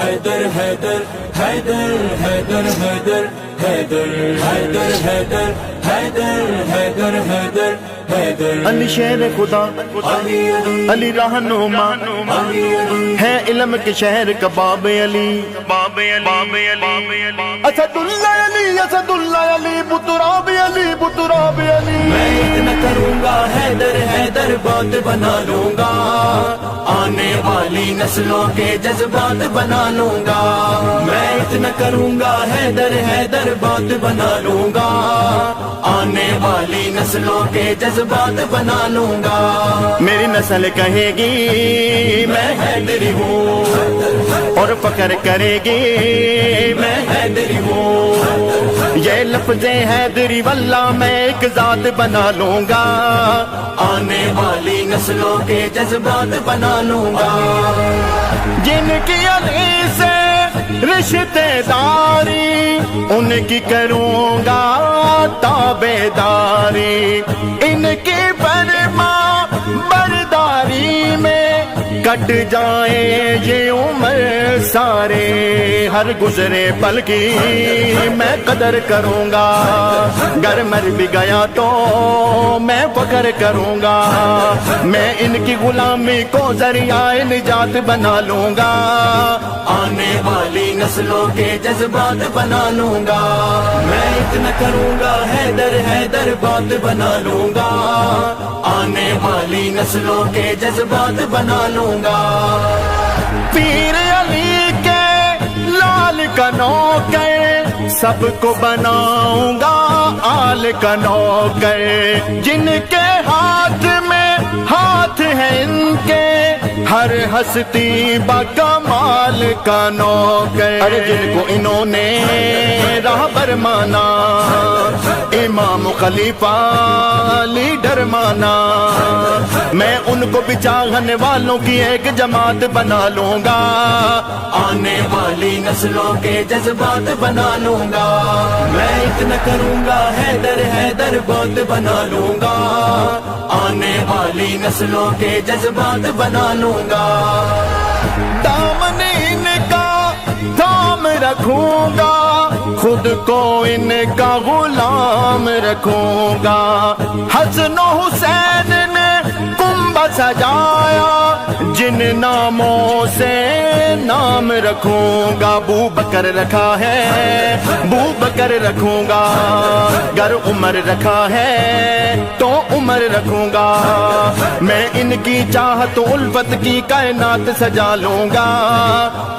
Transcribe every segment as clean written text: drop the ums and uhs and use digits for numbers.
حیدر حیدر حیدر حیدر حیدر حیدر حیدر حیدر حیدر حیدر حیدر حیدر علی شہر خدا، علی علی علی رہنما علی علی ہے علم کے شہر کا باب علی، باب علی، اسد اللہ علی، اسد اللہ علی، بتراب علی، بتراب علی۔ میں اتنا کروں گا حیدر حیدر بات بنا لوں گا، آنے والی نسلوں کے جذبات بنا لوں گا۔ میں اتنا کروں گا حیدر حیدر بات بنا لوں گا، آنے والی نسلوں کے جذبات بنا لوں گا۔ میری نسل کہے گی میں حیدری ہوں اور فخر کرے گی میں حیدری ہوں، یہ لفظ حیدری واللہ میں ایک ذات بنا لوں گا، آنے والی نسلوں کے جذبات بنا لوں گا۔ جن کی علی سے رشتے داری ان کی کروں گا تابع داری، ان کی فرما برداری میں کٹ جائے یہ عمر سارے، ہر گزرے پل کی میں قدر کروں گا، گر مر بھی گیا تو میں فخر کروں گا، میں ان کی غلامی کو ذریعہ نجات بنا لوں گا، آنے والی نسلوں کے جذبات بنا لوں گا۔ میں اتنا کروں گا حیدر حیدر بات بنا لوں گا، آنے والی نسلوں کے جذبات بنا لوں گا۔ پیر علی کے لال کا نوکر سب کو بناؤں گا آل کا نوکر، جن کے ہاتھ میں ہاتھ ہے ان کے ہر ہستی با کمال کا نوکر، ارے جن کو انہوں نے راہبر مانا، امام خلیفہ لیڈر مانا، میں ان کو بھی چاہنے والوں کی ایک جماعت بنا لوں گا، آنے والی نسلوں کے جذبات بنا لوں گا۔ میں اتنا کروں گا حیدر حیدر بات بنا لوں گا، آنے والی نسلوں کے جذبات بنا لوں گا۔ دامن ان کا تھام رکھوں گا، خود کو ان کا غلام رکھوں گا، حسن و حسین نے کنبہ سجایا جن ناموں سے نام رکھوں گا، ابو بکر رکھا ہے ابو بکر رکھوں گا، گر عمر رکھا ہے تو عمر رکھوں گا، میں ان کی چاہت و الفت کی کائنات سجا لوں گا،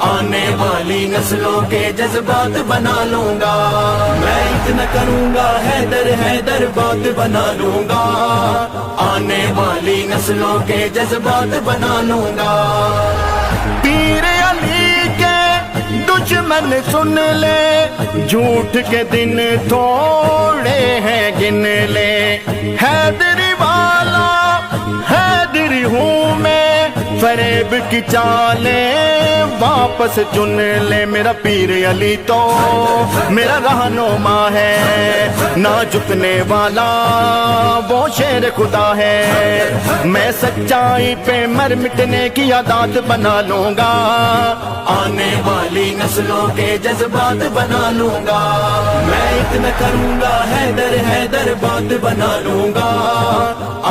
آنے والی نسلوں کے جذبات بنا لوں گا۔ میں اتنا کروں گا حیدر حیدر بات بنا لوں گا، آنے والی نسلوں کے جذبات بنا لوں گا۔ پیر علی کے دشمن سن لے، جھوٹ کے دن تھوڑے ہیں گن لے، حیدری والا حیدری ہوں میں، فریب کی چالیں واپس چن لے، میرا پیر علی تو میرا رہنما ہے، نہ جھکنے والا وہ شیر خدا ہے، میں سچائی پہ مر مٹنے کی عادات بنا لوں گا، آنے والی نسلوں کے جذبات بنا لوں گا۔ میں اتنا کروں گا حیدر حیدر بات بنا لوں گا،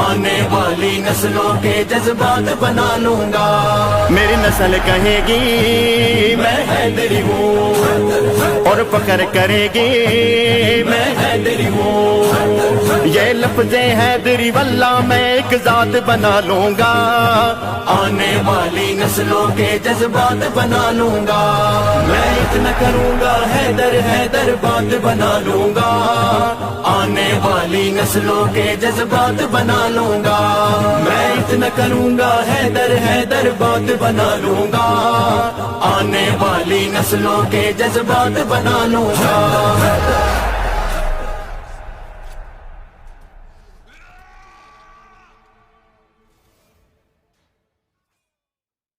آنے والی نسلوں کے جذبات بنا لوں گا۔ میری نسل کہے گی میں حیدری ہوں اور فخر کرے گی میں حیدری ہوں، یہ لفظ حیدری واللہ میں ایک ذات بنا لوں گا، آنے والی نسلوں کے جذبات بنا لوں گا۔ میں اتنا کروں گا حیدر حیدر بات بنا لوں گا، آنے والی نسلوں کے جذبات بنا لوں گا۔ میں اتنا کروں گا حیدر حیدر بات بنا لوں گا، آنے والی نسلوں کے جذبات بنا لوں گا۔